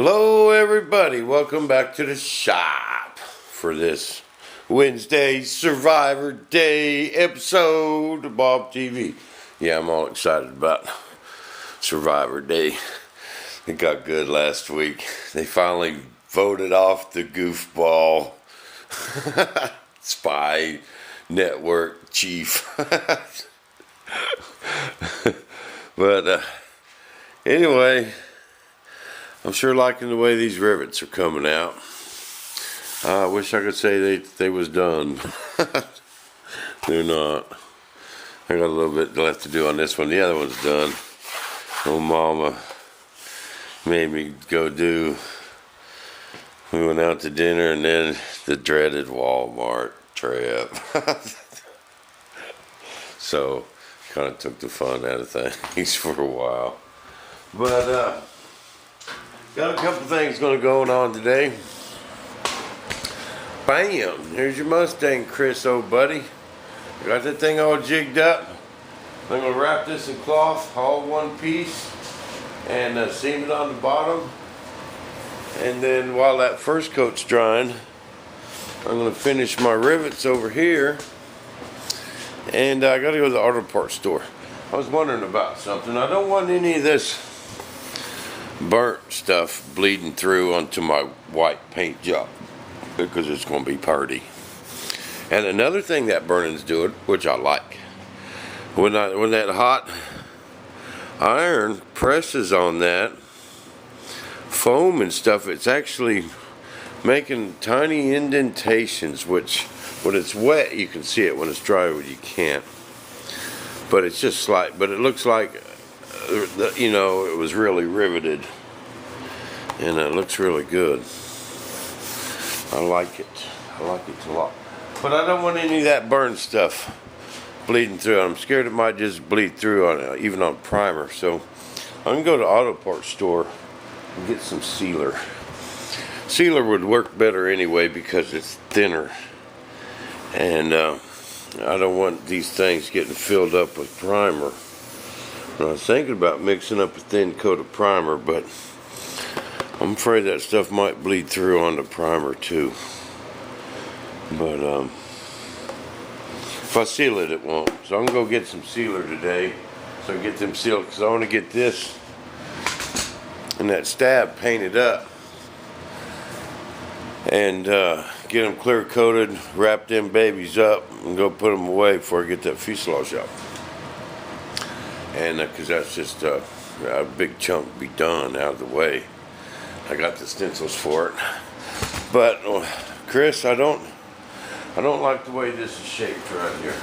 Hello everybody, welcome back to the shop for this Wednesday Survivor Day episode of Bob TV. Yeah, I'm all excited about Survivor Day. It got good last week. They finally voted off the goofball spy network chief. But anyway, I'm sure liking the way these rivets are coming out. I wish I could say they was done. They're not. I got a little bit left to do on this one. The other one's done. Old mama made me go do. We went out to dinner and then the dreaded Walmart trip. So kind of took the fun out of things for a while. But got a couple things going on today. Bam! There's your Mustang, Chris, old buddy. Got that thing all jigged up. I'm going to wrap this in cloth, all one piece, and seam it on the bottom. And then while that first coat's drying, I'm going to finish my rivets over here. And I got to go to the auto parts store. I was wondering about something. I don't want any of this burnt stuff bleeding through onto my white paint job because it's going to be purty. And another thing that burning's doing, which I like, when that hot iron presses on that foam and stuff, it's actually making tiny indentations, which when it's wet you can see it, when it's dry you can't. But it's just slight, but it looks like it was really riveted, and it looks really good. I like it a lot. But I don't want any of that burn stuff bleeding through. I'm scared it might just bleed through on even on primer. So I'm gonna go to the auto parts store and get some sealer. Sealer would work better anyway because it's thinner, and I don't want these things getting filled up with primer. I was thinking about mixing up a thin coat of primer, but I'm afraid that stuff might bleed through on the primer too. But if I seal it, it won't. So I'm going to go get some sealer today, so I get them sealed, because I want to get this and that stab painted up and get them clear coated, wrap them babies up, and go put them away before I get that fuselage up. And because that's just a big chunk to be done out of the way. I got the stencils for it. But Chris, I don't like the way this is shaped right here.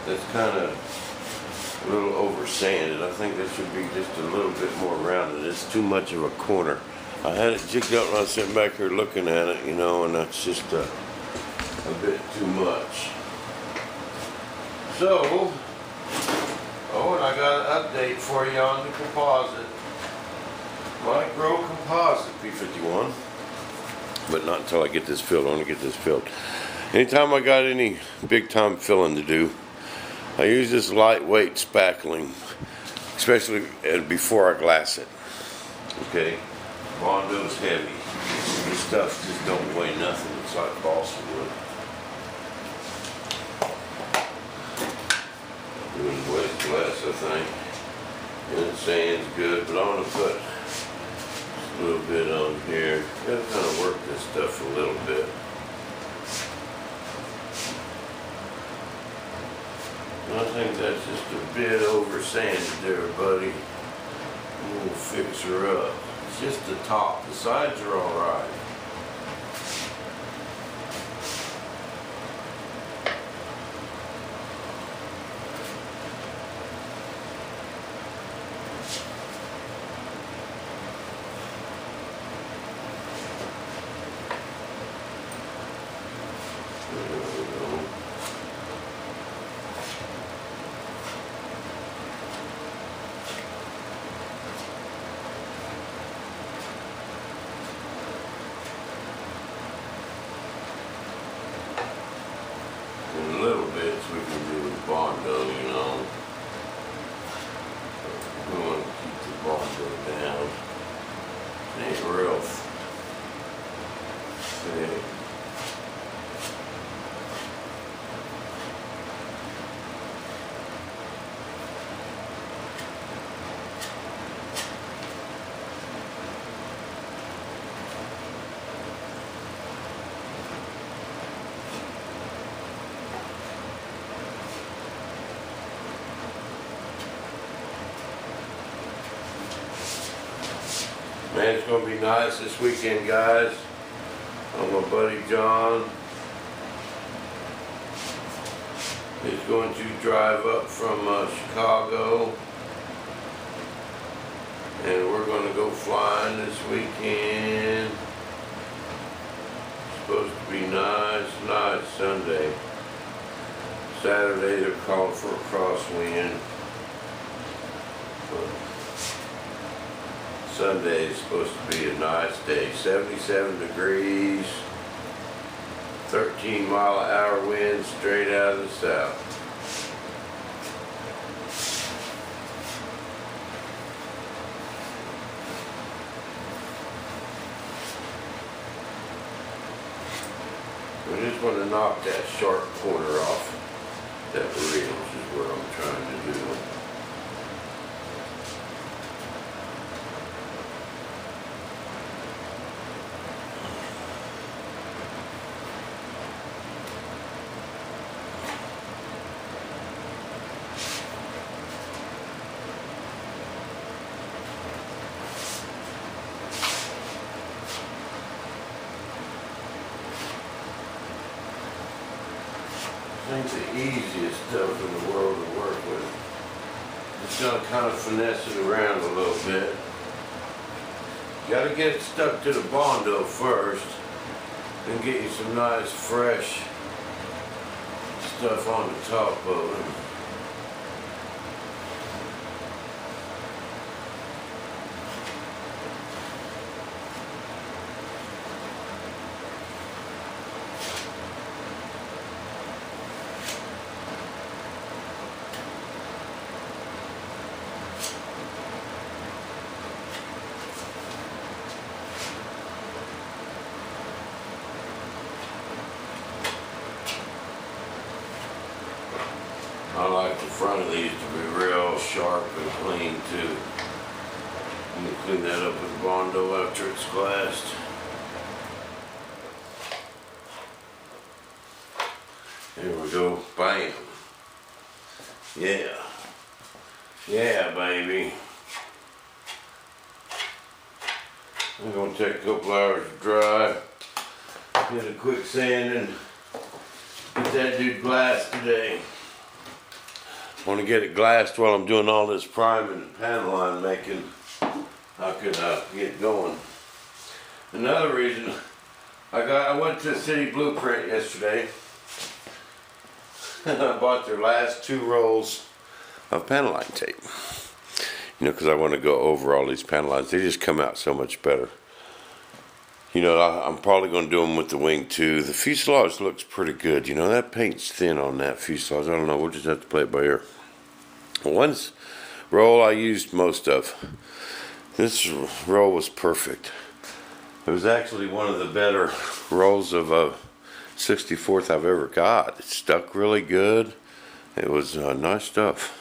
That's kind of a little over sanded. I think this should be just a little bit more rounded. It's too much of a corner. I had it jigged up when I was sitting back here looking at it, and that's just a bit too much. So, and I got an update for you on the composite. Micro composite P51. But not until I get this filled. I want to get this filled. Anytime I got any big time filling to do, I use this lightweight spackling, especially before I glass it. Okay? Bondo's heavy. This stuff just don't weigh nothing. It's like balsa wood. Doing way less, I think. And the sand's good, but I want to put a little bit on here. Gotta kind of work this stuff a little bit. I think that's just a bit over sanded there, buddy. We'll fix her up. It's just the top. The sides are alright. real. See. Man, it's going to be nice this weekend, guys. My buddy John is going to drive up from Chicago, and we're going to go flying this weekend. It's supposed to be nice Sunday. Saturday they're calling for a crosswind. Sunday is supposed to be a nice day. 77 degrees, 13-mile-an-hour wind straight out of the south. I just want to knock that sharp corner off that rail, is what I'm trying to do. I think the easiest stuff in the world to work with. Just gonna kind of finesse it around a little bit. Got to get it stuck to the Bondo first, then get you some nice fresh stuff on the top of it. I like the front of these to be real sharp and clean too. I'm gonna clean that up with Bondo after it's glassed. Here we go, bam. Yeah. Yeah, baby. I'm gonna take a couple hours to dry. Get a quick sand and get that dude glassed today. I want to get it glassed while I'm doing all this priming and panel line making. I could get going. Another reason I went to City Blueprint yesterday and I bought their last 2 rolls of panel line tape. You know, because I want to go over all these panel lines. They just come out so much better. You know, I'm probably going to do them with the wing too. The fuselage looks pretty good. You know, that paint's thin on that fuselage. I don't know. We'll just have to play it by ear. One roll I used most of. This roll was perfect. It was actually one of the better rolls of 64th I've ever got. It stuck really good. It was nice stuff.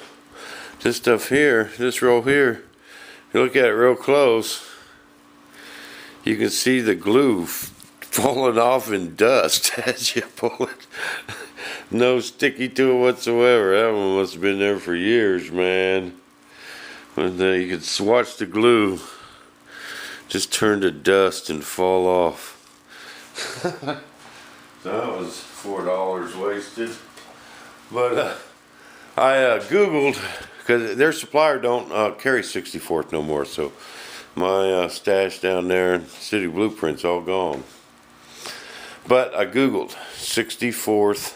This stuff here, this roll here, if you look at it real close, you can see the glue falling off in dust as you pull it. No sticky to it whatsoever. That one must have been there for years, man. But you could watch the glue just turn to dust and fall off. So that was $4 wasted. But I Googled, because their supplier don't carry 64th no more, so my stash down there in City Blueprint's all gone. But I Googled 64th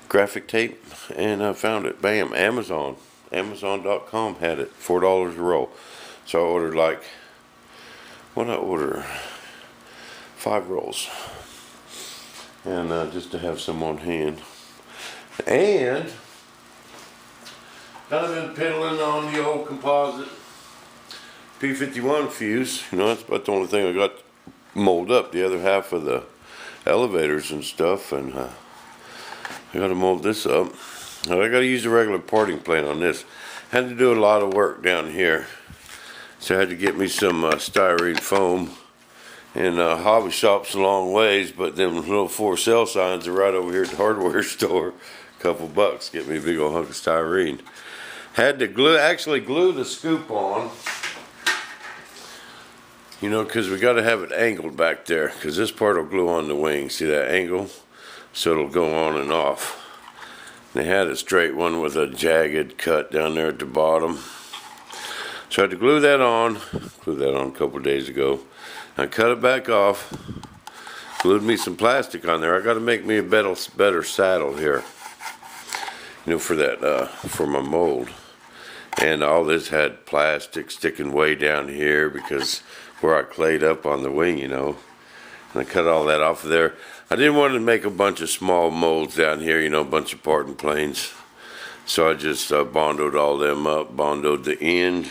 graphic tape and I found it. Bam, Amazon. Amazon.com had it. $4 a roll. So I ordered like, what did I order? 5 rolls. And just to have some on hand. And kind of been piddling on the old Composite. P51 fuse. You know, that's about the only thing I got molded up. The other half of the elevators and stuff, and I got to mold this up. Now, I got to use a regular parting plane on this. Had to do a lot of work down here, so I had to get me some styrene foam. And hobby shop's a long ways, but them little for sale signs are right over here at the hardware store. Couple bucks, get me a big old hunk of styrene. Had to actually glue the scoop on, you know, because we got to have it angled back there, because this part will glue on the wing. See that angle? So it'll go on and off. They had a straight one with a jagged cut down there at the bottom. So I had to glue that on a couple of days ago. I cut it back off, glued me some plastic on there. I got to make me a better saddle here, you know, for that, for my mold. And all this had plastic sticking way down here because where I clayed up on the wing, you know. And I cut all that off of there. I didn't want to make a bunch of small molds down here, you know, a bunch of parting planes. So I just bondoed all them up, bondoed the end.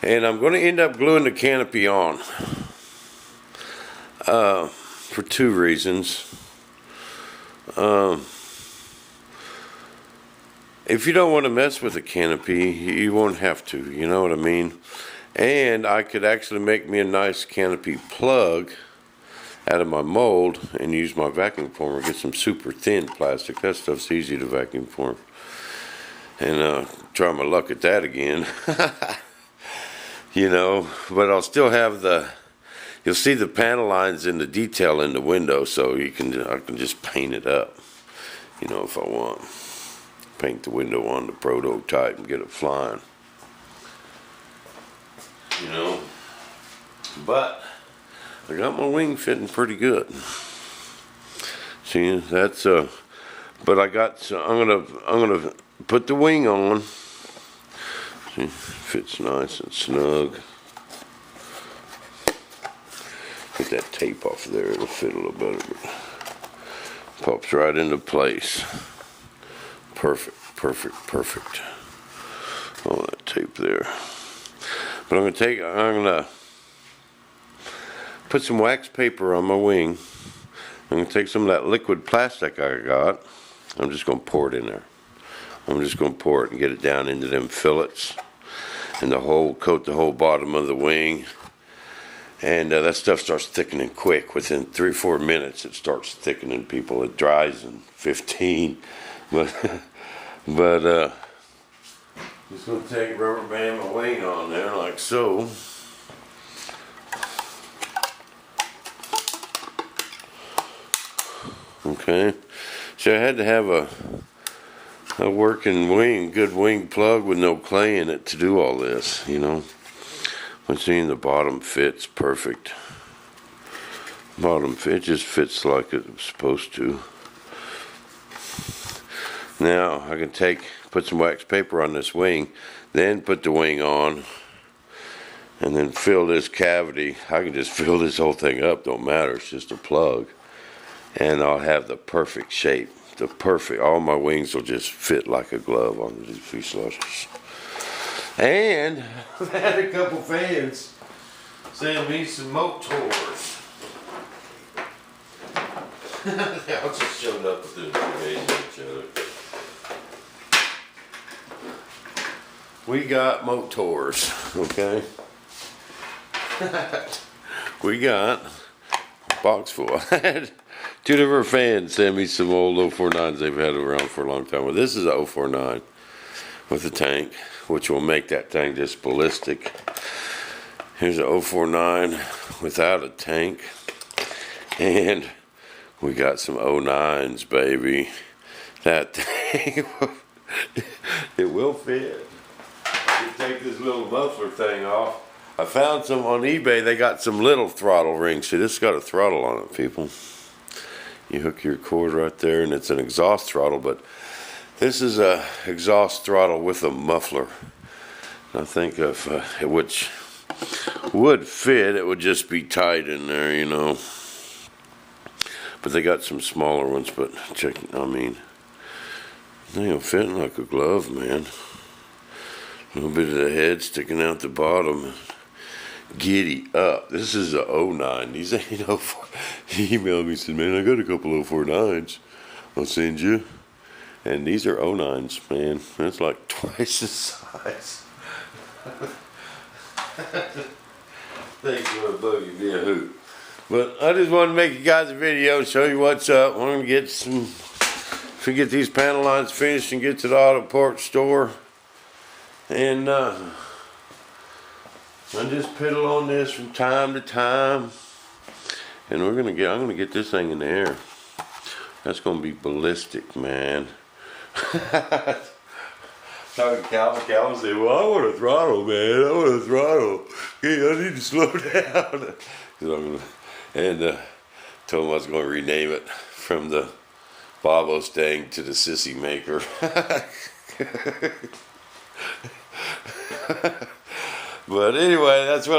And I'm going to end up gluing the canopy on. For two reasons. If you don't want to mess with the canopy, you won't have to, you know what I mean? And I could actually make me a nice canopy plug out of my mold and use my vacuum former, get some super thin plastic. That stuff's easy to vacuum form. And try my luck at that again. You know, but I'll still have you'll see the panel lines in the detail in the window, so I can just paint it up, you know, if I want. Paint the window on the prototype and get it flying, you know. But I got my wing fitting pretty good. See, that's but I got. I'm gonna put the wing on. See, fits nice and snug. Get that tape off there; it'll fit a little better. But pops right into place. Perfect, perfect, perfect. All that tape there. But I'm gonna put some wax paper on my wing. I'm gonna take some of that liquid plastic I got. I'm just gonna pour it in there. I'm just gonna pour it and get it down into them fillets, and coat the whole bottom of the wing. And that stuff starts thickening quick. Within 3 or 4 minutes, it starts thickening. People, it dries in 15. But just gonna take rubber band my wing on there like so. Okay, so I had to have a working wing, good wing plug with no clay in it to do all this, you know. I'm seeing the bottom fits perfect. Bottom fit just fits like it's supposed to. Now I can put some wax paper on this wing, then put the wing on, and then fill this cavity. I can just fill this whole thing up, don't matter, it's just a plug. And I'll have the perfect shape, all my wings will just fit like a glove on these fuselages. And I've had a couple fans send me some motors. I just showed up with each other. We got motors, okay? We got a box full. I had 2 different fans send me some old 049s they've had around for a long time. Well, this is a 049 with a tank, which will make that thing just ballistic. Here's a 049 without a tank. And we got some 09s, baby. That thing, it will fit. You take this little muffler thing off. I found some on eBay. They got some little throttle rings. See, this has got a throttle on it, people. You hook your cord right there, and it's an exhaust throttle, but this is a exhaust throttle with a muffler. I think if which would fit, it would just be tight in there, you know. But they got some smaller ones, but check, I mean, they don't fit like a glove, man. little bit of the head sticking out the bottom. Giddy up. This is a 09. These ain't 04. He emailed me and said, man, I got a couple 049s. I'll send you. And these are 09s, man. That's like twice the size. Thanks for a buggy, be a hoot. But I just wanted to make you guys a video, show you what's up. I'm gonna get some, if we get these panel lines finished and get to the auto parts store. And I just piddle on this from time to time. And I'm gonna get this thing in the air. That's gonna be ballistic, man. Talking to Calvin said, well, I want a throttle, man. I want a throttle. Yeah, I need to slow down. And told him I was going to rename it from the Bob Mustang to the Sissy Maker. But anyway, that's what